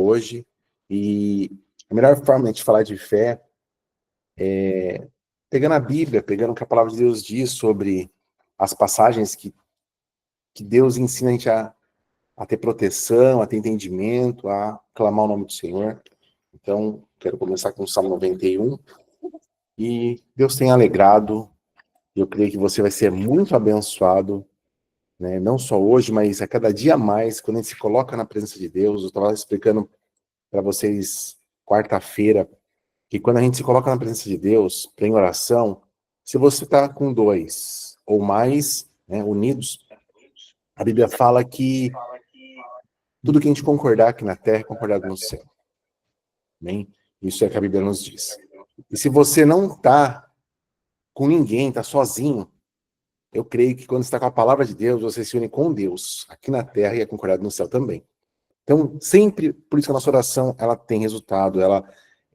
hoje, e a melhor forma de falar de fé é pegando a Bíblia, pegando o que a palavra de Deus diz sobre as passagens que Deus ensina a gente a ter proteção, a ter entendimento, a clamar o nome do Senhor. Então, quero começar com o Salmo 91, e Deus tem alegrado, e eu creio que você vai ser muito abençoado, né? Não só hoje, mas a cada dia mais, quando a gente se coloca na presença de Deus. Eu estava explicando para vocês quarta-feira, que quando a gente se coloca na presença de Deus, em oração, se você está com dois ou mais, né, unidos, a Bíblia fala que tudo que a gente concordar aqui na terra é concordado no céu. Amém? Isso é o que a Bíblia nos diz. E se você não está com ninguém, está sozinho, eu creio que quando você está com a palavra de Deus, você se une com Deus aqui na terra e é concordado no céu também. Então, sempre, por isso que a nossa oração, ela tem resultado, ela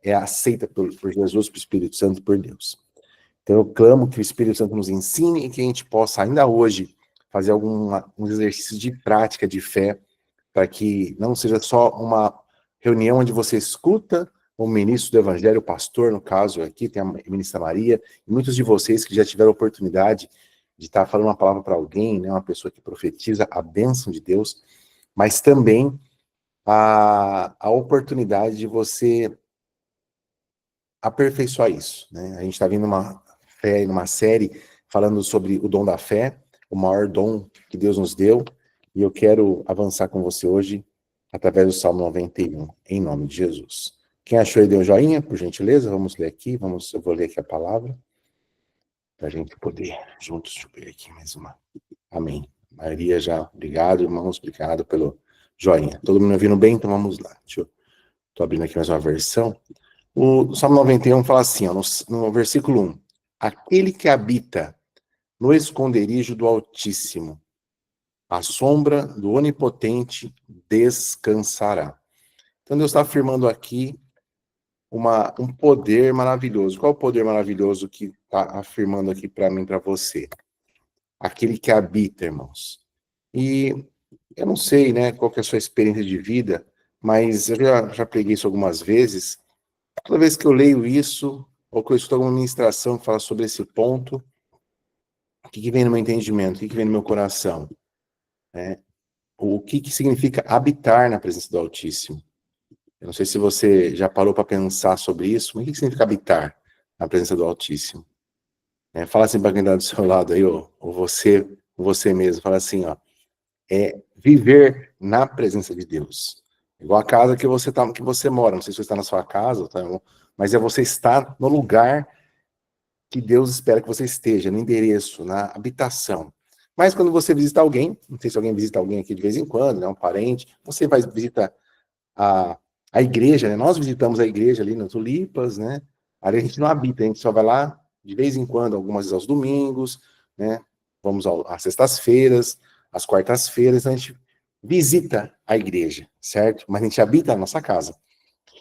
é aceita por Jesus, pelo Espírito Santo, por Deus. Então, eu clamo que o Espírito Santo nos ensine e que a gente possa, ainda hoje, fazer alguns exercícios de prática, de fé, para que não seja só uma reunião onde você escuta o ministro do Evangelho, o pastor, no caso, aqui tem a ministra Maria, e muitos de vocês que já tiveram a oportunidade de estar falando uma palavra para alguém, né, uma pessoa que profetiza a bênção de Deus, mas também a oportunidade de você aperfeiçoar isso, né? A gente está vindo numa série falando sobre o dom da fé, o maior dom que Deus nos deu, e eu quero avançar com você hoje através do Salmo 91, em nome de Jesus. Quem achou aí, dê um joinha, por gentileza. Vamos ler aqui, eu vou ler aqui a palavra, para a gente poder juntos, deixa eu ver aqui mais uma. Amém. Maria já, obrigado, irmãos, obrigado pelo joinha. Todo mundo ouvindo bem? Então vamos lá. Estou abrindo aqui mais uma versão. O Salmo 91 fala assim, ó, no versículo 1. Aquele que habita no esconderijo do Altíssimo, à sombra do Onipotente descansará. Então Deus está afirmando aqui um poder maravilhoso. Qual é o poder maravilhoso que está afirmando aqui para mim, para você? Aquele que habita, irmãos. E eu não sei, né, qual que é a sua experiência de vida, mas eu já preguei isso algumas vezes. Toda vez que eu leio isso, ou que eu escuto alguma ministração que fala sobre esse ponto, o que vem no meu entendimento? O que vem no meu coração? O que significa habitar na presença do Altíssimo? Eu não sei se você já parou para pensar sobre isso, mas o que significa habitar na presença do Altíssimo? Fala assim para quem está do seu lado aí, ou você mesmo, fala assim, ó, é viver na presença de Deus. Igual a casa que você mora, não sei se você está na sua casa, tá, mas é você estar no lugar que Deus espera que você esteja, no endereço, na habitação. Mas quando você visita alguém, não sei se alguém visita alguém aqui de vez em quando, né, um parente, você vai visitar a igreja, né? Nós visitamos a igreja ali nas Tulipas, né? Ali a gente não habita, a gente só vai lá de vez em quando, algumas vezes aos domingos, né? Vamos às sextas-feiras, às quartas-feiras, a gente visita a igreja, certo? Mas a gente habita a nossa casa.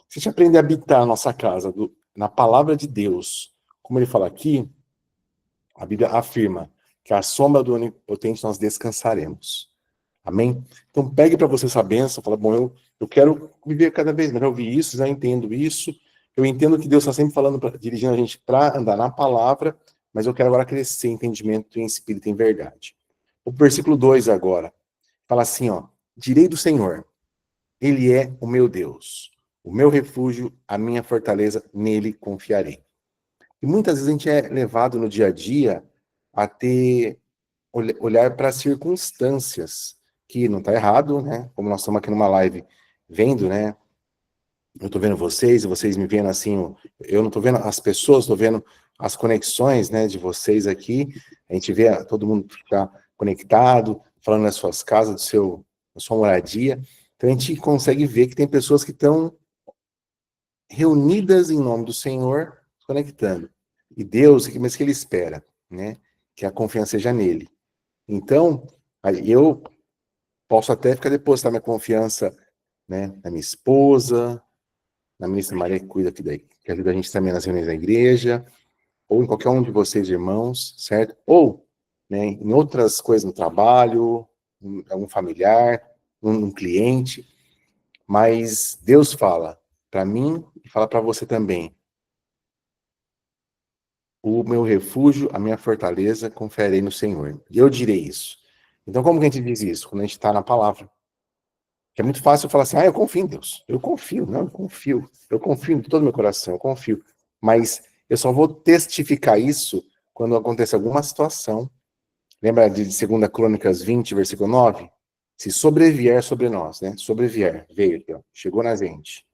Se a gente aprender a habitar a nossa casa na palavra de Deus, como ele fala aqui, a Bíblia afirma que à sombra do Onipotente nós descansaremos. Amém? Então pegue para você essa bênção, fala, bom, eu quero viver cada vez melhor, eu vi isso, já entendo isso, eu entendo que Deus está sempre falando, dirigindo a gente para andar na palavra, mas eu quero agora crescer em entendimento, em espírito, em verdade. O versículo 2 agora, fala assim, ó, direi do Senhor, Ele é o meu Deus, o meu refúgio, a minha fortaleza, nele confiarei. E muitas vezes a gente é levado no dia a dia a ter olhar para as circunstâncias, que não está errado, né? Como nós estamos aqui numa live vendo, né? Eu estou vendo vocês, e vocês me vendo assim, eu não estou vendo as pessoas, estou vendo as conexões, né, de vocês aqui. A gente vê todo mundo que está conectado, falando nas suas casas, da sua moradia. Então a gente consegue ver que tem pessoas que estão reunidas em nome do Senhor, conectando. E Deus, mas que Ele espera, né? Que a confiança seja nele. Então, eu posso até ficar depositar minha confiança, né, na minha esposa, na ministra Maria que cuida aqui que ajuda a gente também nas reuniões da igreja, ou em qualquer um de vocês, irmãos, certo? Ou, né, em outras coisas no trabalho, em algum familiar, um cliente. Mas Deus fala para mim e fala para você também. O meu refúgio, a minha fortaleza, confiarei no Senhor. E eu direi isso. Então, como que a gente diz isso? Quando a gente está na palavra. Que é muito fácil falar assim, eu confio em Deus. Eu confio, não, eu confio. Eu confio de todo meu coração, eu confio. Mas eu só vou testificar isso quando acontecer alguma situação. Lembra de 2 Crônicas 20, versículo 9? Se sobrevier sobre nós, né? Sobrevier, veio aqui, ó, chegou na gente.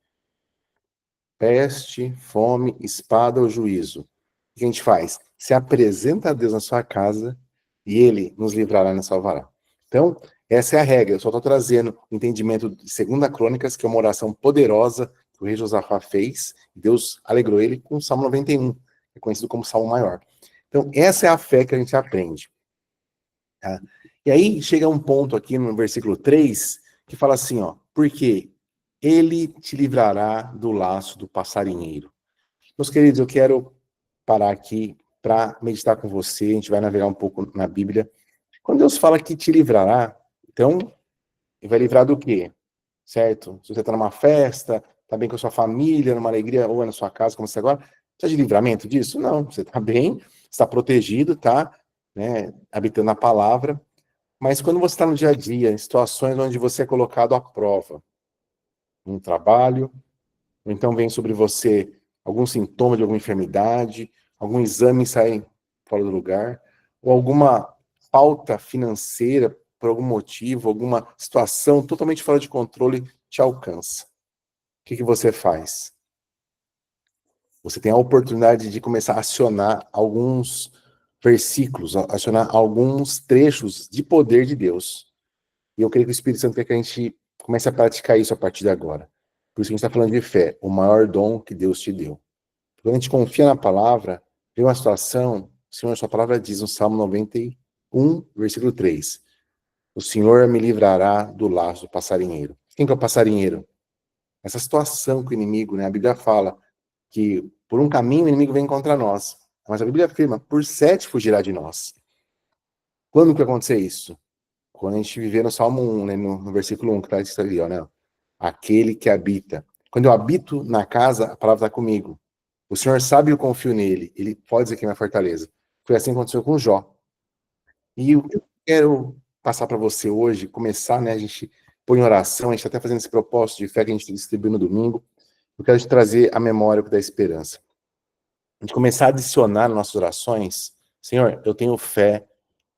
Peste, fome, espada ou juízo. O que a gente faz? Se apresenta a Deus na sua casa e Ele nos livrará e nos salvará. Então, essa é a regra. Eu só estou trazendo o entendimento de 2 Crônicas, que é uma oração poderosa que o rei Josafá fez. Deus alegrou ele com o Salmo 91, que é conhecido como Salmo Maior. Então, essa é a fé que a gente aprende. Tá? E aí chega um ponto aqui no versículo 3 que fala assim, ó, porque ele te livrará do laço do passarinheiro. Meus queridos, eu quero parar aqui para meditar com você, a gente vai navegar um pouco na Bíblia. Quando Deus fala que te livrará, então, ele vai livrar do quê? Certo? Se você está numa festa, está bem com a sua família, numa alegria, ou é na sua casa, como você agora, precisa de livramento disso? Não, você está bem, está protegido, tá? Né, habitando a palavra, mas quando você está no dia a dia, em situações onde você é colocado à prova, no trabalho, ou então vem sobre você algum sintoma de alguma enfermidade, algum exame sai fora do lugar, ou alguma falta financeira por algum motivo, alguma situação totalmente fora de controle te alcança. O que você faz? Você tem a oportunidade de começar a acionar alguns versículos, acionar alguns trechos de poder de Deus. E eu creio que o Espírito Santo quer que a gente comece a praticar isso a partir de agora. Por isso que a gente está falando de fé, o maior dom que Deus te deu. Quando a gente confia na palavra, vem uma situação, Senhor, sua palavra diz no Salmo 91, versículo 3, o Senhor me livrará do laço do passarinheiro. Quem que é o passarinheiro? Essa situação que o inimigo, né? A Bíblia fala que por um caminho o inimigo vem contra nós, mas a Bíblia afirma, por 7 fugirá de nós. Quando que vai acontecer isso? Quando a gente viver no Salmo 1, né, no versículo 1, que está escrito ali, ó, né? Aquele que habita. Quando eu habito na casa, a palavra está comigo. O Senhor sabe e eu confio nele. Ele pode dizer que é minha fortaleza. Foi assim que aconteceu com Jó. E o que eu quero passar para você hoje, começar, né? A gente põe em oração, a gente está até fazendo esse propósito de fé que a gente distribui no domingo. Eu quero te trazer a memória da esperança. A gente começar a adicionar nas nossas orações, Senhor, eu tenho fé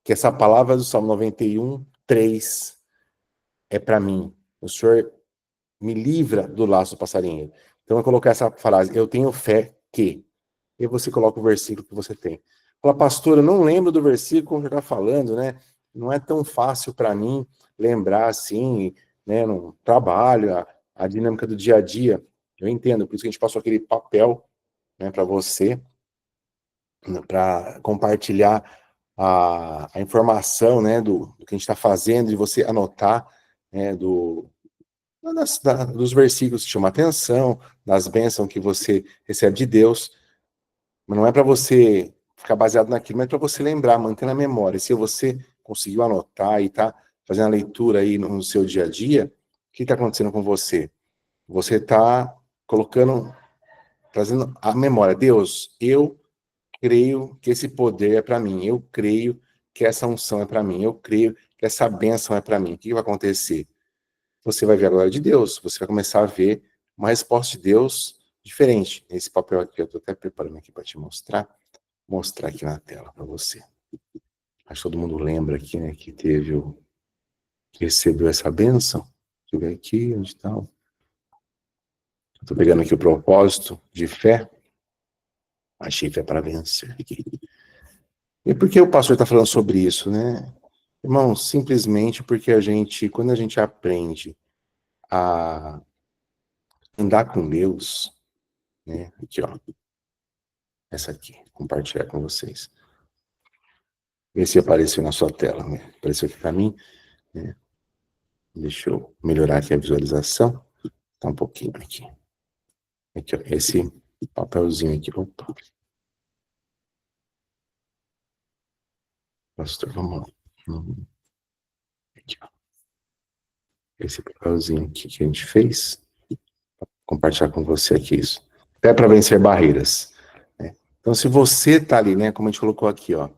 que essa palavra do Salmo 91, 3 é para mim. O Senhor me livra do laço do passarinheiro. Então, eu colocar essa frase, eu tenho fé que. E você coloca o versículo que você tem. Fala, pastor, eu não lembro do versículo que está falando, né? Não é tão fácil para mim lembrar assim, né? No trabalho, a dinâmica do dia a dia. Eu entendo, por isso que a gente passou aquele papel, né, para você, para compartilhar a informação, né, do que a gente está fazendo, de você anotar, né, dos versículos que chamam a atenção, das bênçãos que você recebe de Deus, mas não é para você ficar baseado naquilo, mas é para você lembrar, manter na memória. Se você conseguiu anotar e está fazendo a leitura aí no seu dia a dia, o que está acontecendo com você? Você está colocando, trazendo a memória. Deus, eu creio que esse poder é para mim. Eu creio que essa unção é para mim. Eu creio que essa bênção é para mim. O que vai acontecer? Você vai ver a glória de Deus. Você vai começar a ver uma resposta de Deus diferente. Esse papel aqui, eu estou até preparando aqui para te mostrar aqui na tela para você. Acho que todo mundo lembra aqui, né, que que recebeu essa bênção. Deixa eu ver aqui, onde está? Estou pegando aqui o propósito de fé. Achei fé para vencer aqui. E por que o pastor está falando sobre isso, né? Irmão, simplesmente porque quando a gente aprende a andar com Deus, né? Aqui, ó. Essa aqui, compartilhar com vocês. Vê se apareceu na sua tela, né? Apareceu aqui para mim, né? Deixa eu melhorar aqui a visualização. Tá um pouquinho aqui. Aqui, ó, esse papelzinho aqui. Opa. Pastor, vamos lá. Aqui, ó. esse papelzinho aqui que a gente fez. Vou compartilhar com você aqui isso. Até para vencer barreiras. Né? Então, se você está ali, né, como a gente colocou aqui, ó,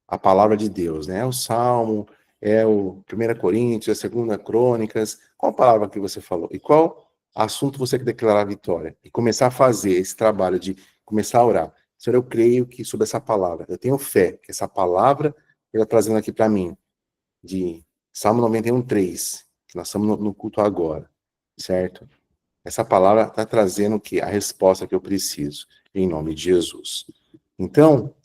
a palavra de Deus, né? É o Salmo, é o 1 Coríntios, é 2 Crônicas. Qual palavra que você falou? E qual assunto você quer declarar a vitória? E começar a fazer esse trabalho de começar a orar. Senhor, eu creio que sobre essa palavra, eu tenho fé que essa palavra ele está trazendo aqui para mim, de Salmo 91:3, que nós estamos no culto agora, certo? Essa palavra está trazendo o que? A resposta que eu preciso, em nome de Jesus. Então,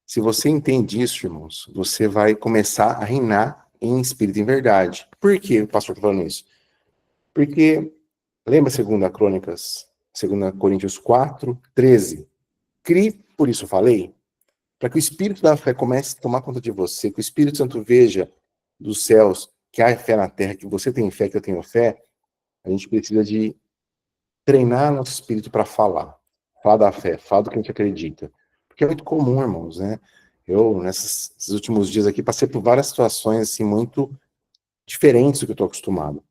se você entende isso, irmãos, você vai começar a reinar em espírito e em verdade. Por que o pastor está falando isso? Porque, lembra 2 Crônicas, 2 Coríntios 4:13? Crie, por isso falei, para que o espírito da fé comece a tomar conta de você, que o Espírito Santo veja dos céus que há fé na terra, que você tem fé, que eu tenho fé, a gente precisa de treinar nosso espírito para falar da fé, falar do que a gente acredita. Porque é muito comum, irmãos, né? Eu, nesses últimos dias aqui, passei por várias situações, assim, muito diferentes do que eu estou acostumado.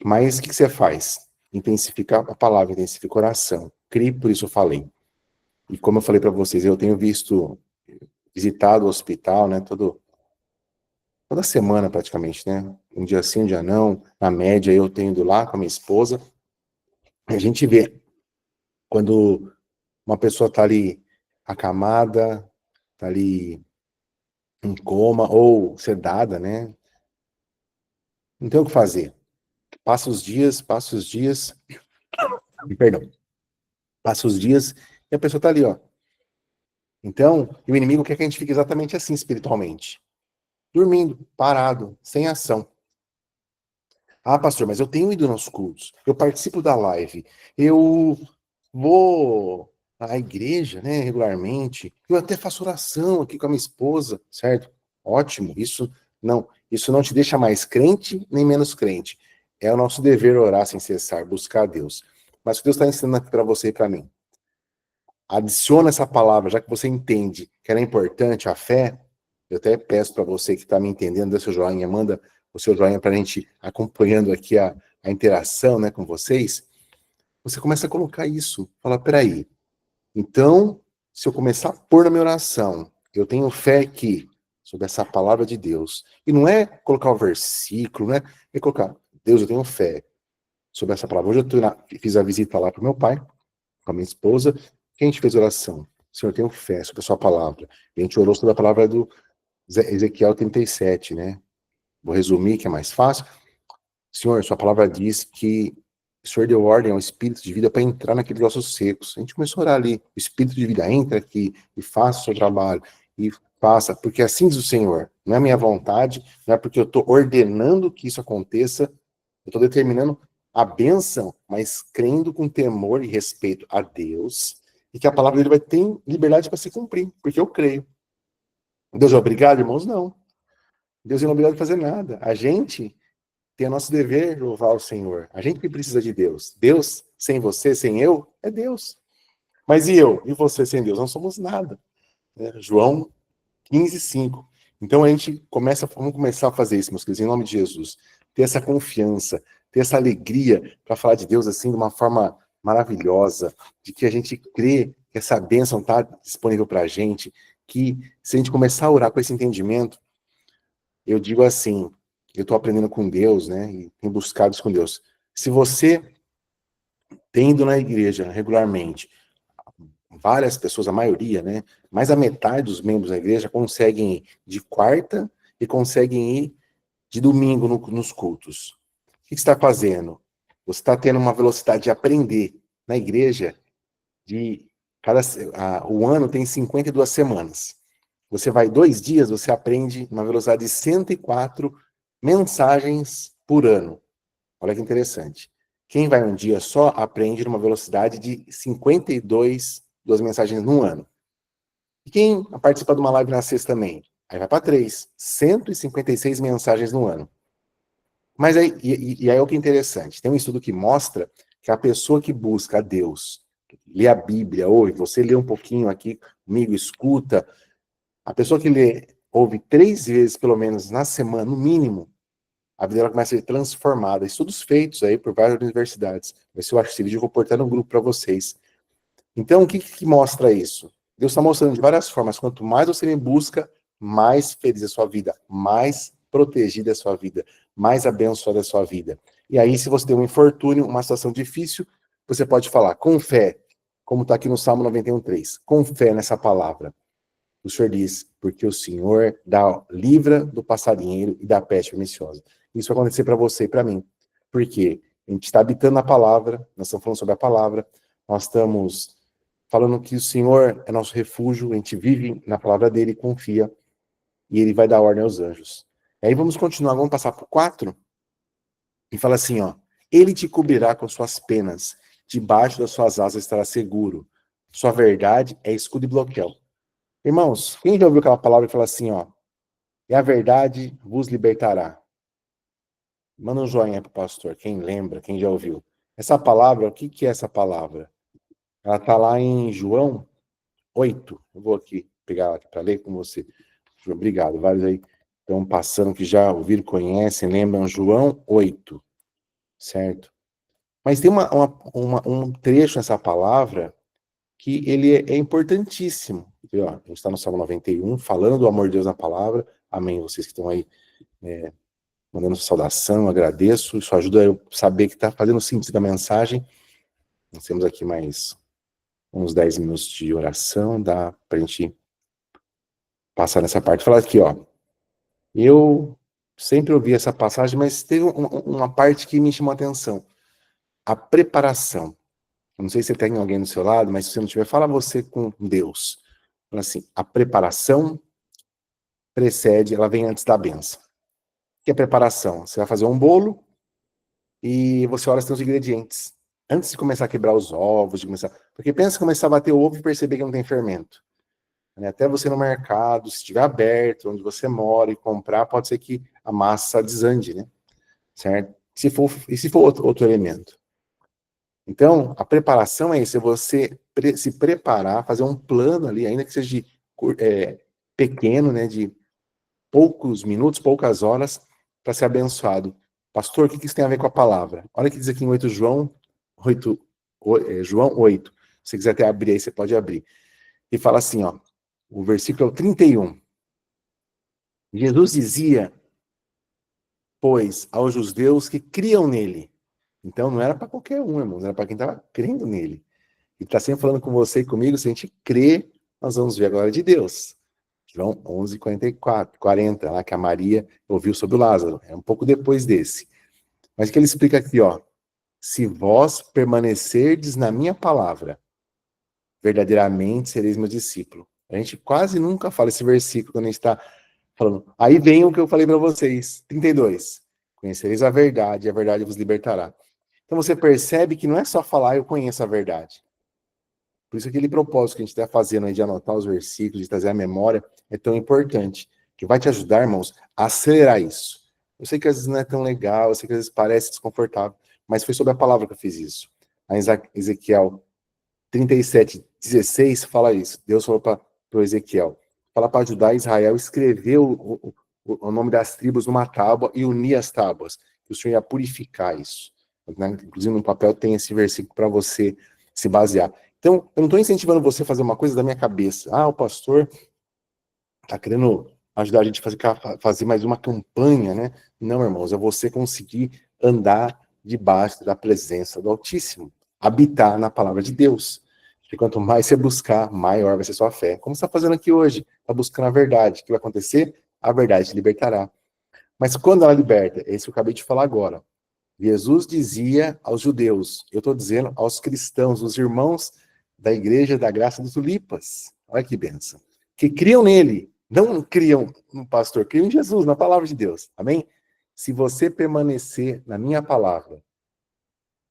Mas o que você faz? Intensifica a palavra, intensifica a oração. Crie, por isso eu falei. E como eu falei para vocês, eu tenho visitado o hospital, né, toda semana praticamente, né? Um dia sim, um dia não. Na média, eu tenho ido lá com a minha esposa. A gente vê quando uma pessoa está ali acamada, está ali em coma ou sedada, né? Não tem o que fazer. Passa os dias, perdão, passa os dias e a pessoa está ali, ó. Então, o inimigo quer que a gente fique exatamente assim espiritualmente. Dormindo, parado, sem ação. Ah, pastor, mas eu tenho ido nos cultos, eu participo da live, eu vou à igreja, né, regularmente, eu até faço oração aqui com a minha esposa, certo? Ótimo, isso não te deixa mais crente nem menos crente. É o nosso dever orar sem cessar, buscar a Deus. Mas o que Deus está ensinando aqui para você e para mim, adiciona essa palavra, já que você entende que ela é importante, a fé. Eu até peço para você que está me entendendo, dê seu joinha, manda o seu joinha para a gente acompanhando aqui a interação, né, com vocês. Você começa a colocar isso. Fala, peraí. Então, se eu começar a pôr na minha oração, eu tenho fé que, sobre essa palavra de Deus, e não é colocar o versículo, né? É colocar, Deus, eu tenho fé sobre essa palavra. Hoje fiz a visita lá para o meu pai, com a minha esposa, que a gente fez oração. Senhor, eu tenho fé sobre a sua palavra. E a gente orou sobre a palavra do Ezequiel 37, né? Vou resumir, que é mais fácil. Senhor, sua palavra diz que o Senhor deu ordem ao espírito de vida para entrar naqueles ossos secos. A gente começou a orar ali. O espírito de vida entra aqui e faça o seu trabalho. E faça, porque assim diz o Senhor. Não é minha vontade, não é porque eu estou ordenando que isso aconteça. Eu estou determinando a bênção, mas crendo com temor e respeito a Deus. E que a palavra dele vai ter liberdade para se cumprir, porque eu creio. Deus é obrigado, irmãos? Não. Deus não é obrigado a fazer nada. A gente tem o nosso dever de louvar o Senhor. A gente que precisa de Deus. Deus, sem você, sem eu, é Deus. Mas e eu? E você sem Deus? Não somos nada. Né? João 15:5. Então vamos começar a fazer isso, meus queridos, em nome de Jesus. Ter essa confiança, ter essa alegria para falar de Deus assim de uma forma maravilhosa, de que a gente crê que essa bênção está disponível para a gente, que se a gente começar a orar com esse entendimento, eu digo assim, eu estou aprendendo com Deus, né, e tenho buscado isso com Deus. Se você tem ido na igreja regularmente, várias pessoas, a maioria, né, mais da metade dos membros da igreja conseguem ir de quarta e conseguem ir de domingo nos cultos. O que você está fazendo? Você está tendo uma velocidade de aprender na igreja de o ano tem 52 semanas. Você vai 2 dias, você aprende uma velocidade de 104 mensagens por ano. Olha que interessante. Quem vai um dia só aprende numa velocidade de 52 duas mensagens no ano. E quem participa de uma live na sexta também? Aí vai para 3, 156 mensagens no ano. Mas aí, e aí é o que é interessante. Tem um estudo que mostra que a pessoa que busca a Deus, lê a Bíblia, ouve, você lê um pouquinho aqui comigo, escuta, a pessoa que ouve 3 vezes, pelo menos, na semana, no mínimo, a vida dela começa a ser transformada. Estudos feitos aí por várias universidades. Vai ser, eu acho, esse vídeo eu vou portar no grupo para vocês. Então, o que mostra isso? Deus está mostrando de várias formas. Quanto mais você me busca, mais feliz é a sua vida, mais protegida é a sua vida, mais abençoada é a sua vida. E aí, se você tem um infortúnio, uma situação difícil, você pode falar com fé, como está aqui no Salmo 91:3, com fé nessa palavra. O Senhor diz, porque o Senhor livra do passarinheiro e da peste perniciosa. Isso vai acontecer para você e para mim. Porque a gente está habitando a palavra, nós estamos falando sobre a palavra, nós estamos falando que o Senhor é nosso refúgio, a gente vive na palavra dele, confia, e ele vai dar ordem aos anjos. E aí vamos continuar, vamos passar para o 4, e fala assim, ó, ele te cobrirá com suas penas, debaixo das suas asas estará seguro, sua verdade é escudo e bloqueio. Irmãos, quem já ouviu aquela palavra que fala assim, ó, e a verdade vos libertará? Manda um joinha pro pastor, quem lembra, quem já ouviu. Essa palavra, o que é essa palavra? Ela está lá em João 8. Eu vou aqui pegar ela para ler com você. Obrigado. Vários aí estão passando que já ouviram, conhecem, lembram. João 8. Certo? Mas tem um trecho nessa palavra que ele é importantíssimo. Ó, a gente está no Salmo 91, falando do amor de Deus na palavra. Amém. Vocês que estão aí mandando saudação, agradeço. Isso ajuda eu a saber que está fazendo sentido da mensagem. Nós temos aqui mais uns 10 minutos de oração, dá para a gente passar nessa parte. Falar aqui, ó. Eu sempre ouvi essa passagem, mas teve uma parte que me chamou a atenção. A preparação. Eu não sei se você tem alguém do seu lado, mas se você não tiver, fala você com Deus. Fala assim, a preparação precede, ela vem antes da bênção. O que é preparação? Você vai fazer um bolo e você olha se tem os ingredientes. Antes de começar a quebrar os ovos, porque pensa em começar a bater o ovo e perceber que não tem fermento. Até você no mercado, se estiver aberto, onde você mora e comprar, pode ser que a massa desande, né? Certo? Se for outro elemento. Então, a preparação é isso, é você se preparar, fazer um plano ali, ainda que seja pequeno, né, de poucos minutos, poucas horas, para ser abençoado. Pastor, o que isso tem a ver com a palavra? Olha o que diz aqui em João 8. Se você quiser até abrir aí, você pode abrir. E fala assim, ó, o versículo 31. Jesus dizia, pois, aos judeus que criam nele. Então não era para qualquer um, irmãos, era para quem estava crendo nele. E está sempre falando com você e comigo, se a gente crê, nós vamos ver a glória de Deus. João 11, 40, lá que a Maria ouviu sobre o Lázaro. É um pouco depois desse. Mas o que ele explica aqui, ó. Se vós permanecerdes na minha palavra, verdadeiramente sereis meu discípulo. A gente quase nunca fala esse versículo quando a gente está falando. Aí vem o que eu falei para vocês. 32. Conhecereis a verdade, e a verdade vos libertará. Então você percebe que não é só falar, eu conheço a verdade. Por isso aquele propósito que a gente está fazendo aí de anotar os versículos, de trazer a memória, é tão importante. Que vai te ajudar, irmãos, a acelerar isso. Eu sei que às vezes não é tão legal, eu sei que às vezes parece desconfortável, mas foi sobre a palavra que eu fiz isso. A Ezequiel 37:16 fala isso. Deus falou para o Ezequiel, fala para ajudar Israel a escrever o nome das tribos numa tábua e unir as tábuas. Que o Senhor ia purificar isso. Inclusive no papel tem esse versículo para você se basear. Então, eu não estou incentivando você a fazer uma coisa da minha cabeça. Ah, o pastor está querendo ajudar a gente a fazer mais uma campanha, né? Não, irmãos, é você conseguir andar debaixo da presença do Altíssimo, habitar na palavra de Deus. E quanto mais você buscar, maior vai ser sua fé. Como você está fazendo aqui hoje? Está buscando a verdade. O que vai acontecer? A verdade te libertará. Mas quando ela liberta? É isso que eu acabei de falar agora. Jesus dizia aos judeus, eu estou dizendo aos cristãos, os irmãos da Igreja da Graça dos Tulipas, olha que bênção, que criam nele, não criam no pastor, criam em Jesus, na palavra de Deus, amém? Se você permanecer na minha palavra,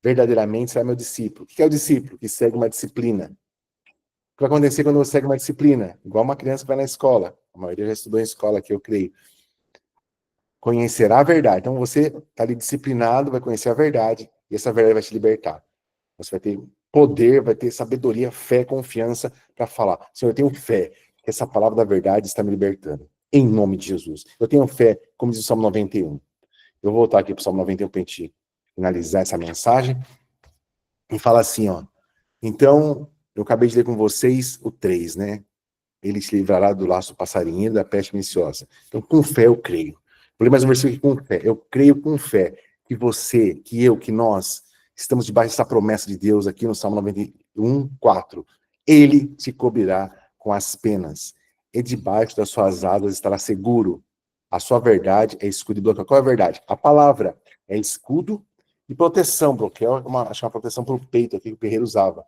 verdadeiramente será meu discípulo. O que é o discípulo? Que segue uma disciplina. O que vai acontecer quando você segue uma disciplina? Igual uma criança que vai na escola, a maioria já estudou em escola aqui, eu creio. Conhecerá a verdade. Então você está ali disciplinado, vai conhecer a verdade, e essa verdade vai te libertar. Você vai ter poder, vai ter sabedoria, fé, confiança para falar. Senhor, eu tenho fé que essa palavra da verdade está me libertando. Em nome de Jesus. Eu tenho fé, como diz o Salmo 91. Eu vou voltar aqui para o Salmo 91 para a gente finalizar essa mensagem. E fala assim, ó. Então, eu acabei de ler com vocês o 3, né? Ele te livrará do laço do passarinheiro e da peste perniciosa. Então, com fé eu creio. Vou ler mais um versículo aqui com fé. Eu creio com fé que você, que eu, que nós estamos debaixo dessa promessa de Deus aqui no Salmo 91, 4. Ele te cobrirá com as penas e debaixo das suas asas estará seguro. A sua verdade é escudo e bloqueio. Qual é a verdade? A palavra é escudo e proteção. Bloqueio acho que é uma proteção para o peito aqui que o guerreiro usava.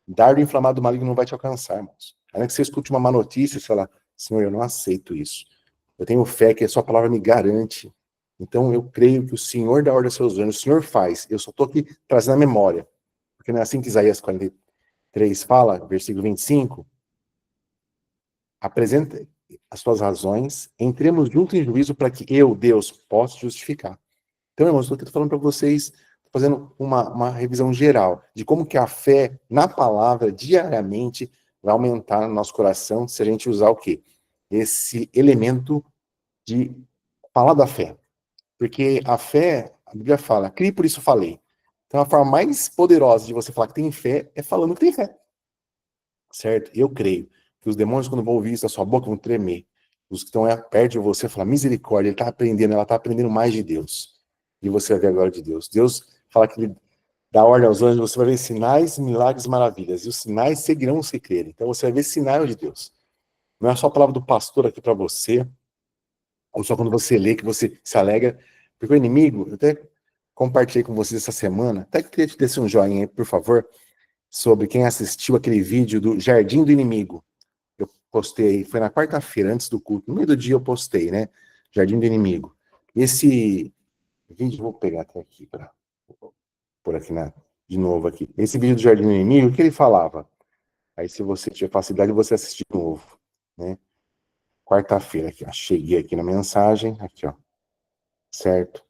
Dardo inflamado maligno não vai te alcançar, irmãos. Ainda que você escute uma má notícia e fala, Senhor, eu não aceito isso. Eu tenho fé que a sua palavra me garante. Então eu creio que o Senhor dá ordem aos seus anjos, o Senhor faz. Eu só estou aqui trazendo a memória. Porque não é assim que Isaías 43 fala, versículo 25. Apresenta as tuas razões, entremos juntos em juízo para que eu, Deus, possa justificar. Então, irmãos, estou aqui falando para vocês, fazendo uma revisão geral de como que a fé na palavra, diariamente, vai aumentar no nosso coração se a gente usar o quê? Esse elemento de falar da fé. Porque a fé, a Bíblia fala, criei por isso falei. Então, a forma mais poderosa de você falar que tem fé é falando que tem fé. Certo? Eu creio que os demônios, quando vão ouvir isso da sua boca, vão tremer. Os que estão perto de você falam, misericórdia, ele está aprendendo, ela está aprendendo mais de Deus. E você vai ver a glória de Deus. Deus fala que ele dá ordem aos anjos, você vai ver sinais, milagres, maravilhas. E os sinais seguirão os que crerem. Então você vai ver sinais de Deus. Não é só a palavra do pastor aqui para você, ou só quando você lê que você se alegra. Porque o inimigo, eu até compartilhei com vocês essa semana, até que queria te deixar um joinha aí, por favor, sobre quem assistiu aquele vídeo do Jardim do Inimigo. Eu postei, foi na quarta-feira, antes do culto. No meio do dia eu postei, né? Jardim do Inimigo. Esse vídeo, vou pegar até aqui, para por aqui de novo aqui. Esse vídeo do Jardim do Inimigo, o que ele falava? Aí se você tiver facilidade, você assistir de novo, né? Quarta-feira aqui, ó. Cheguei aqui na mensagem, aqui, ó. Certo?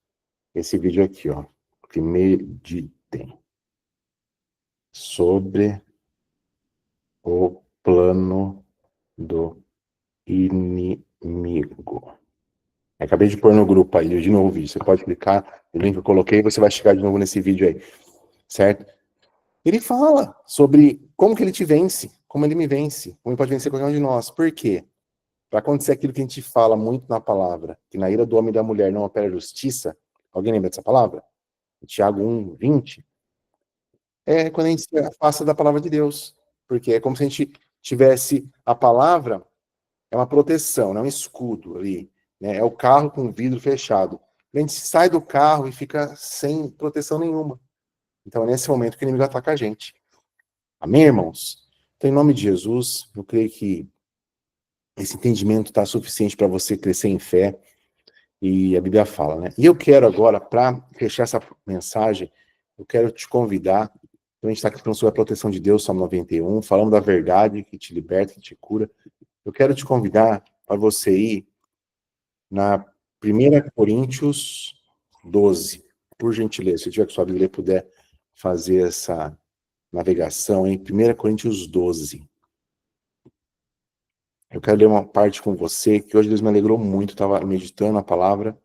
Esse vídeo aqui, ó. Que meditem sobre o plano do inimigo. Acabei de pôr no grupo aí, de novo o vídeo. Você pode clicar no link que eu coloquei e você vai chegar de novo nesse vídeo aí. Certo? Ele fala sobre como que ele te vence, como ele me vence, como ele pode vencer qualquer um de nós. Por quê? Para acontecer aquilo que a gente fala muito na palavra, que na ira do homem e da mulher não opera justiça. Alguém lembra dessa palavra? Tiago 1:20. É quando a gente se afasta da palavra de Deus. Porque é como se a gente tivesse a palavra, é uma proteção, não é um escudo ali. Né? É o carro com o vidro fechado. A gente sai do carro e fica sem proteção nenhuma. Então é nesse momento que o inimigo ataca a gente. Amém, irmãos? Então, em nome de Jesus, eu creio que esse entendimento está suficiente para você crescer em fé. E a Bíblia fala, né? E eu quero agora, para fechar essa mensagem, eu quero te convidar. A gente está aqui falando sobre a proteção de Deus, Salmo 91, falando da verdade que te liberta, que te cura. Eu quero te convidar para você ir na 1 Coríntios 12, por gentileza. Se tiver com sua Bíblia e puder fazer essa navegação em 1 Coríntios 12. Eu quero ler uma parte com você, que hoje Deus me alegrou muito, estava meditando a palavra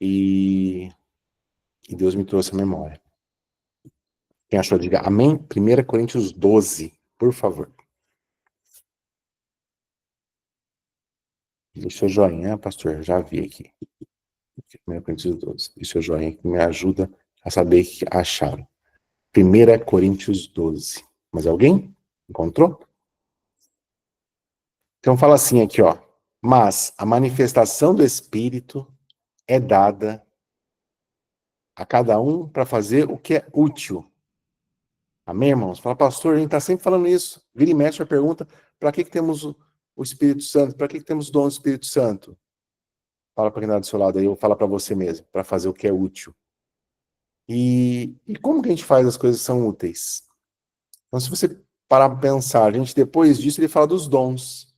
e Deus me trouxe a memória. Quem achou, diga amém. 1 Coríntios 12, por favor. Deixa o seu joinha, pastor, já vi aqui. 1 Coríntios 12. Deixa o seu joinha que me ajuda a saber que acharam. 1 Coríntios 12. Mas alguém encontrou? Então fala assim aqui, ó. Mas a manifestação do Espírito é dada a cada um para fazer o que é útil. Amém, irmãos? Fala, pastor, a gente está sempre falando isso. Vira e mexe a pergunta, para que temos o Espírito Santo? Para que temos o dom do Espírito Santo? Fala para quem está do seu lado aí, ou fala para você mesmo, para fazer o que é útil. E como que a gente faz as coisas que são úteis? Então, se você parar para pensar, a gente depois disso ele fala dos dons.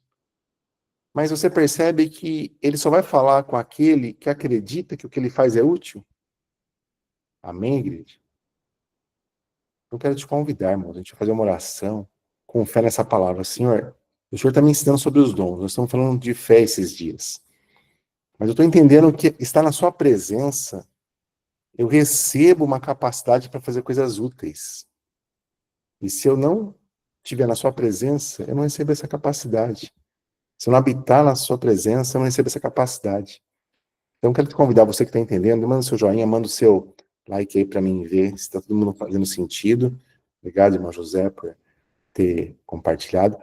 Mas você percebe que ele só vai falar com aquele que acredita que o que ele faz é útil? Amém, igreja? Eu quero te convidar, irmãos, a gente vai fazer uma oração com fé nessa palavra. Senhor, o Senhor está me ensinando sobre os dons. Nós estamos falando de fé esses dias. Mas eu estou entendendo que estar na sua presença, eu recebo uma capacidade para fazer coisas úteis. E se eu não estiver na sua presença, eu não recebo essa capacidade. Se eu não habitar na sua presença, eu não recebo essa capacidade. Então, quero te convidar, você que está entendendo, manda o seu joinha, manda o seu like aí para mim ver se está todo mundo fazendo sentido. Obrigado, irmão José, por ter compartilhado.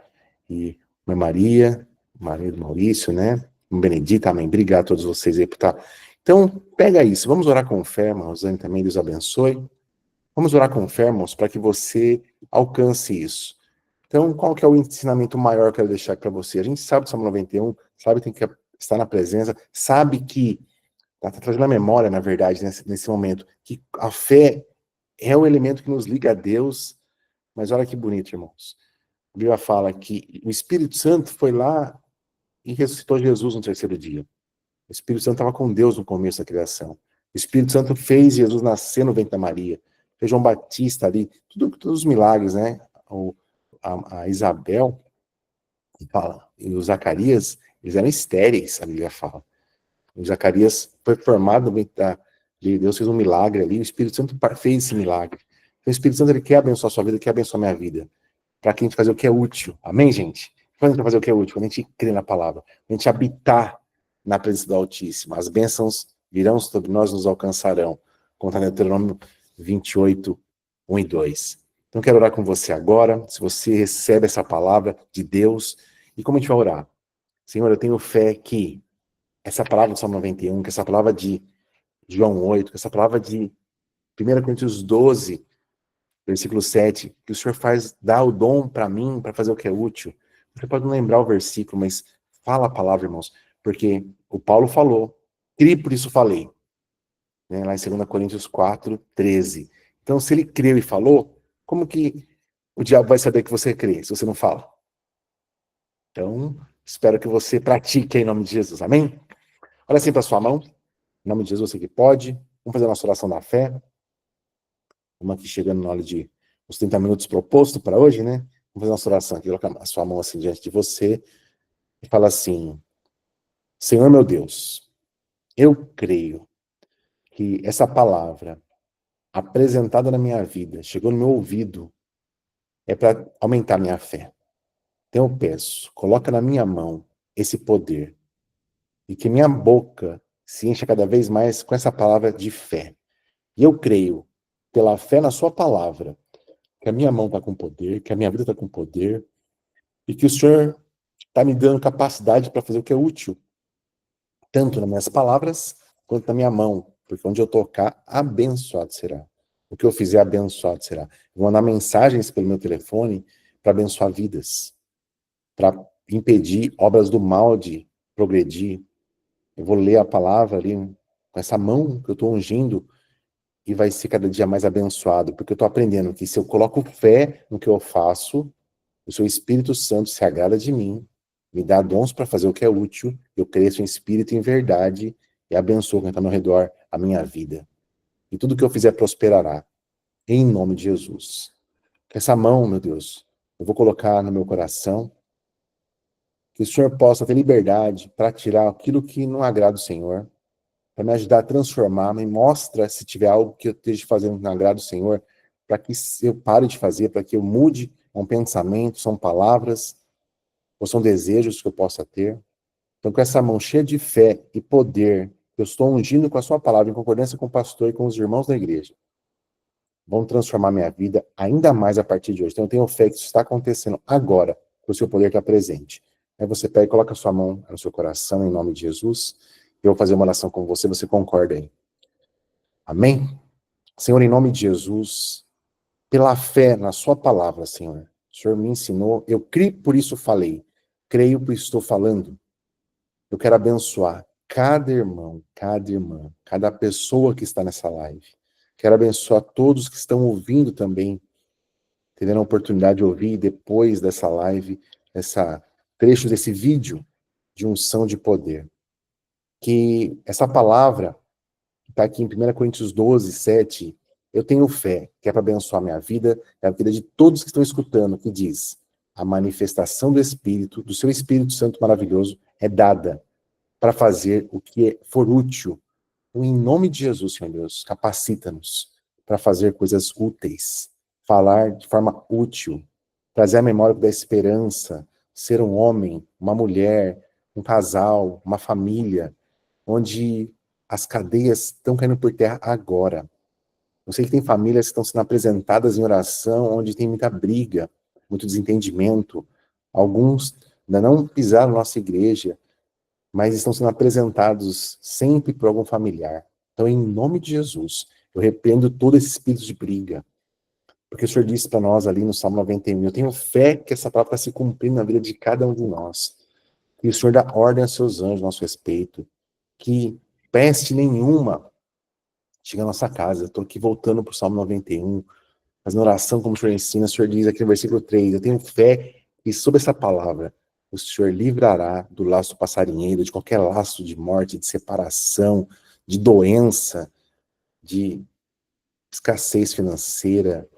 E mãe Maria, marido Maurício, né? Benedita, amém. Obrigado a todos vocês aí por estar. Então, pega isso. Vamos orar com fé, irmão Rosane também, Deus abençoe. Vamos orar com fé, irmãos, para que você alcance isso. Então, qual que é o ensinamento maior que eu quero deixar para você? A gente sabe do Salmo 91, sabe que tem que estar na presença, sabe que está trazendo a memória, na verdade, nesse momento, que a fé é o elemento que nos liga a Deus, mas olha que bonito, irmãos. A Bíblia fala que o Espírito Santo foi lá e ressuscitou Jesus no terceiro dia. O Espírito Santo estava com Deus no começo da criação. O Espírito Santo fez Jesus nascer no ventre da Maria. Fez João Batista ali, todos os milagres, né? A Isabel e o Zacarias, eles eram estéreis, a Bíblia fala. O Zacarias foi formado no ventre de Deus, fez um milagre ali, o Espírito Santo fez esse milagre. Então, o Espírito Santo, ele quer abençoar a sua vida, quer abençoar a minha vida. Para que a gente fazer o que é útil. Amém, gente? Quando a gente vai fazer o que é útil? Quando a gente crê na palavra. Quando a gente habitar na presença do Altíssimo. As bênçãos virão sobre nós, nos alcançarão. Conta Deuteronômio 28, 1 e 2. Então, quero orar com você agora. Se você recebe essa palavra de Deus. E como a gente vai orar? Senhor, eu tenho fé que essa palavra do Salmo 91, que essa palavra de João 8, que essa palavra de 1 Coríntios 12, versículo 7, que o Senhor dá o dom para mim, para fazer o que é útil. Você pode não lembrar o versículo, mas fala a palavra, irmãos, porque o Paulo falou, criei, por isso falei, né, lá em 2 Coríntios 4, 13. Então, se ele creu e falou, como que o diabo vai saber que você crê, se você não fala? Então, espero que você pratique em nome de Jesus, amém? Olha assim para sua mão, em nome de Jesus, você que pode. Vamos fazer a nossa oração da fé. Vamos aqui chegando na hora de os 30 minutos proposto para hoje, né? Vamos fazer a nossa oração aqui, colocar a sua mão assim diante de você e fala assim: Senhor meu Deus, eu creio que essa palavra apresentada na minha vida, chegou no meu ouvido, é para aumentar minha fé. Então eu peço, coloca na minha mão esse poder e que minha boca se encha cada vez mais com essa palavra de fé. E eu creio, pela fé na sua palavra, que a minha mão está com poder, que a minha vida está com poder, e que o Senhor está me dando capacidade para fazer o que é útil, tanto nas minhas palavras, quanto na minha mão, porque onde eu tocar, abençoado será. O que eu fizer, abençoado será. Eu vou mandar mensagens pelo meu telefone para abençoar vidas, para impedir obras do mal de progredir. Eu vou ler a palavra ali, com essa mão que eu estou ungindo, e vai ser cada dia mais abençoado, porque eu estou aprendendo que se eu coloco fé no que eu faço, o seu Espírito Santo se agrada de mim, me dá dons para fazer o que é útil, eu cresço em espírito e em verdade, e abençoo quem está ao meu redor, a minha vida. E tudo que eu fizer prosperará, em nome de Jesus. Que essa mão, meu Deus, eu vou colocar no meu coração, que o Senhor possa ter liberdade para tirar aquilo que não agrada o Senhor, para me ajudar a transformar, me mostra se tiver algo que eu esteja fazendo que não agrada o Senhor, para que eu pare de fazer, para que eu mude um pensamento, são palavras, ou são desejos que eu possa ter. Então, com essa mão cheia de fé e poder, eu estou ungindo com a sua palavra, em concordância com o pastor e com os irmãos da igreja. Vão transformar minha vida ainda mais a partir de hoje. Então, eu tenho fé que isso está acontecendo agora, que o seu poder está presente. Aí você pega e coloca a sua mão no seu coração, em nome de Jesus. Eu vou fazer uma oração com você, você concorda aí. Amém? Senhor, em nome de Jesus, pela fé na sua palavra, Senhor. O Senhor me ensinou, eu criei, por isso falei. Creio, por isso estou falando. Eu quero abençoar cada irmão, cada irmã, cada pessoa que está nessa live. Quero abençoar todos que estão ouvindo também, tendo a oportunidade de ouvir depois dessa live, trecho desse vídeo de unção de poder. Que essa palavra, que está aqui em 1 Coríntios 12, 7, eu tenho fé, que é para abençoar a minha vida, é a vida de todos que estão escutando, que diz, a manifestação do Espírito, do seu Espírito Santo maravilhoso, é dada para fazer o que for útil. Então, em nome de Jesus, Senhor Deus, capacita-nos para fazer coisas úteis, falar de forma útil, trazer a memória da esperança, ser um homem, uma mulher, um casal, uma família, onde as cadeias estão caindo por terra agora. Eu sei que tem famílias que estão sendo apresentadas em oração, onde tem muita briga, muito desentendimento. Alguns ainda não pisaram na nossa igreja, mas estão sendo apresentados sempre por algum familiar. Então, em nome de Jesus, eu repreendo todo esse espírito de briga. Porque o Senhor disse para nós ali no Salmo 91, eu tenho fé que essa palavra está se cumprindo na vida de cada um de nós. E o Senhor dá ordem aos seus anjos a nosso respeito. Que peste nenhuma chega à nossa casa. Eu estou aqui voltando para o Salmo 91, fazendo oração como o Senhor ensina. O Senhor diz aqui no versículo 3, eu tenho fé que sob essa palavra o Senhor livrará do laço passarinheiro, de qualquer laço de morte, de separação, de doença, de escassez financeira,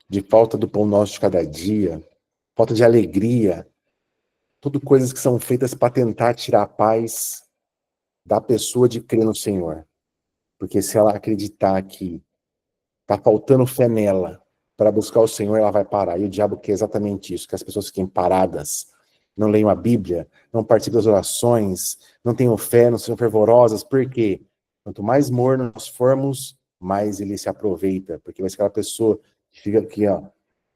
de falta do pão nosso de cada dia, falta de alegria, tudo coisas que são feitas para tentar tirar a paz da pessoa de crer no Senhor. Porque se ela acreditar que está faltando fé nela para buscar o Senhor, ela vai parar. E o diabo quer exatamente isso, que as pessoas fiquem paradas, não leiam a Bíblia, não participem das orações, não tenham fé, não sejam fervorosas. Por quê? Quanto mais morno nós formos, mais ele se aproveita, porque vai ser aquela pessoa que fica aqui, ó,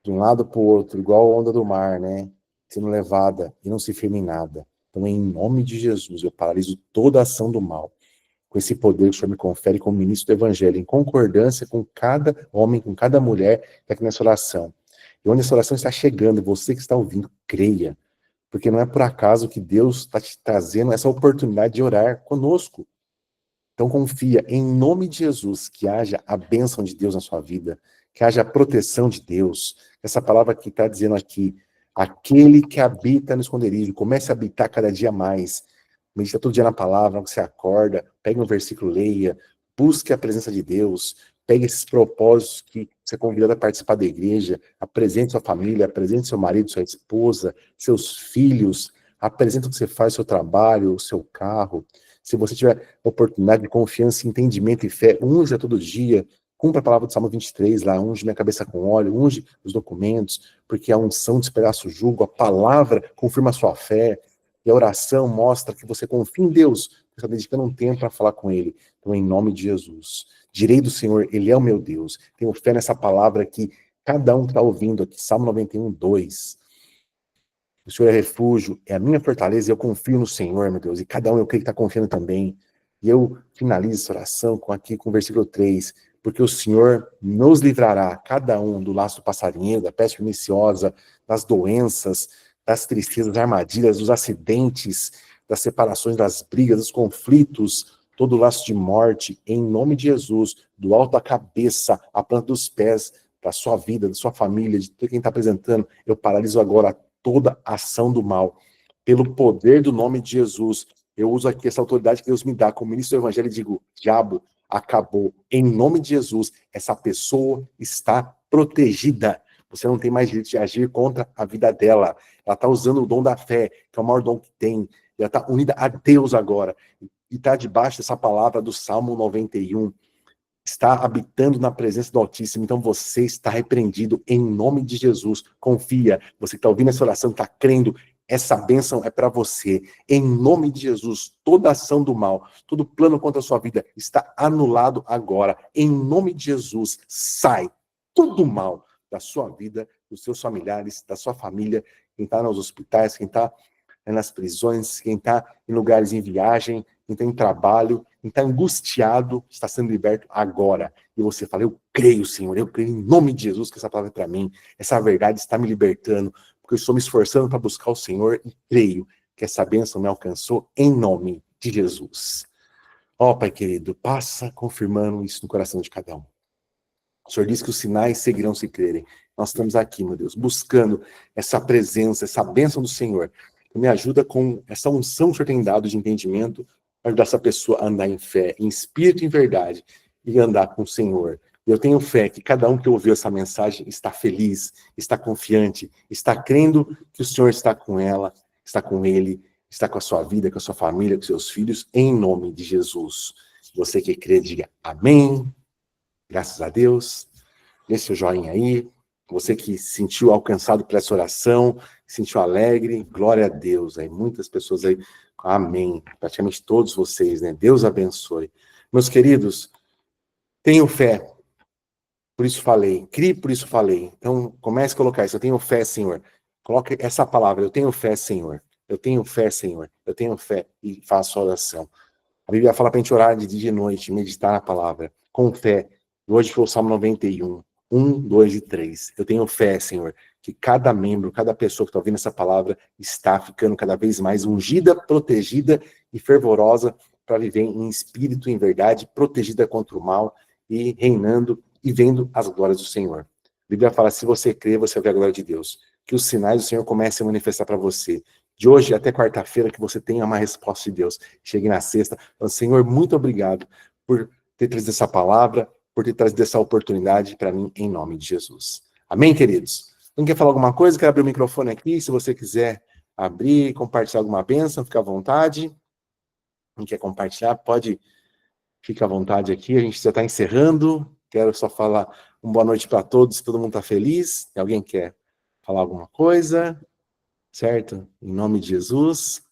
de um lado para o outro, igual a onda do mar, né? Sendo levada e não se firma em nada. Então, em nome de Jesus, eu paraliso toda a ação do mal, com esse poder que o Senhor me confere como ministro do Evangelho, em concordância com cada homem, com cada mulher que está aqui nessa oração. E onde essa oração está chegando, você que está ouvindo, creia. Porque não é por acaso que Deus está te trazendo essa oportunidade de orar conosco. Então confia, em nome de Jesus, que haja a bênção de Deus na sua vida, que haja a proteção de Deus. Essa palavra que está dizendo aqui, aquele que habita no esconderijo, comece a habitar cada dia mais. Medita todo dia na palavra, quando você acorda, pegue um versículo, leia, busque a presença de Deus, pegue esses propósitos que você é convidado a participar da igreja, apresente sua família, apresente seu marido, sua esposa, seus filhos, apresente o que você faz, seu trabalho, o seu carro. Se você tiver oportunidade de confiança, entendimento e fé, unja todo dia, cumpra a palavra do Salmo 23 lá, unge minha cabeça com óleo, unge os documentos, porque a unção despedaça o jugo, a palavra confirma a sua fé, e a oração mostra que você confia em Deus, você está dedicando um tempo para falar com Ele. Então, em nome de Jesus, direi do Senhor, Ele é o meu Deus. Tenho fé nessa palavra que cada um que está ouvindo aqui, Salmo 91, 2. O Senhor é refúgio, é a minha fortaleza, e eu confio no Senhor, meu Deus. E cada um eu creio que está confiando também. E eu finalizo essa oração com o versículo 3. Porque o Senhor nos livrará, cada um, do laço do passarinheiro, da peste perniciosa, das doenças, das tristezas, das armadilhas, dos acidentes, das separações, das brigas, dos conflitos, todo o laço de morte, em nome de Jesus, do alto da cabeça, à planta dos pés, da sua vida, da sua família, de quem está apresentando, eu paraliso agora toda ação do mal. Pelo poder do nome de Jesus, eu uso aqui essa autoridade que Deus me dá como ministro do Evangelho e digo, diabo, acabou. Em nome de Jesus, essa pessoa está protegida. Você não tem mais direito de agir contra a vida dela. Ela está usando o dom da fé, que é o maior dom que tem. Ela está unida a Deus agora. E está debaixo dessa palavra do Salmo 91. Está habitando na presença do Altíssimo. Então você está repreendido em nome de Jesus. Confia. Você que está ouvindo essa oração, está crendo. Essa bênção é para você. Em nome de Jesus, toda ação do mal, todo plano contra a sua vida está anulado agora. Em nome de Jesus, sai todo mal da sua vida, dos seus familiares, da sua família, quem está nos hospitais, quem está nas prisões, quem está em lugares em viagem, quem está em trabalho, quem está angustiado, está sendo liberto agora. E você fala, eu creio, Senhor, eu creio em nome de Jesus que essa palavra é para mim, essa verdade está me libertando, porque eu estou me esforçando para buscar o Senhor e creio que essa bênção me alcançou em nome de Jesus. Ó, Pai querido, passa confirmando isso no coração de cada um. O Senhor diz que os sinais seguirão se crerem. Nós estamos aqui, meu Deus, buscando essa presença, essa bênção do Senhor. Me ajuda com essa unção que o Senhor tem dado de entendimento, para ajudar essa pessoa a andar em fé, em espírito e em verdade, e andar com o Senhor. Eu tenho fé que cada um que ouviu essa mensagem está feliz, está confiante, está crendo que o Senhor está com ela, está com ele, está com a sua vida, com a sua família, com seus filhos, em nome de Jesus. Você que crê, diga amém. Graças a Deus. Dê seu joinha aí. Você que se sentiu alcançado por essa oração, se sentiu alegre, glória a Deus. Aí, muitas pessoas aí, amém. Praticamente todos vocês, né? Deus abençoe. Meus queridos, tenho fé, por isso falei. Crie, por isso falei. Então, comece a colocar isso. Eu tenho fé, Senhor. Coloque essa palavra. Eu tenho fé, Senhor. Eu tenho fé, Senhor. Eu tenho fé. E faço a oração. A Bíblia fala para a gente orar de dia e de noite, meditar na palavra, com fé. Hoje foi o Salmo 91. 1, 2 e 3. Eu tenho fé, Senhor, que cada membro, cada pessoa que está ouvindo essa palavra está ficando cada vez mais ungida, protegida e fervorosa para viver em espírito e em verdade, protegida contra o mal e reinando e vendo as glórias do Senhor. A Bíblia fala, se você crer, você vai ver a glória de Deus. Que os sinais do Senhor comecem a manifestar para você. De hoje até quarta-feira, que você tenha uma resposta de Deus. Chegue na sexta, falando, Senhor, muito obrigado por ter trazido essa palavra, por ter trazido essa oportunidade para mim, em nome de Jesus. Amém, queridos? Quem quer falar alguma coisa? Quer abrir o microfone aqui? Se você quiser abrir, compartilhar alguma bênção, fica à vontade. Quem quer compartilhar, pode, fica à vontade aqui. A gente já está encerrando. Quero só falar uma boa noite para todos, todo mundo está feliz. Alguém quer falar alguma coisa? Certo? Em nome de Jesus.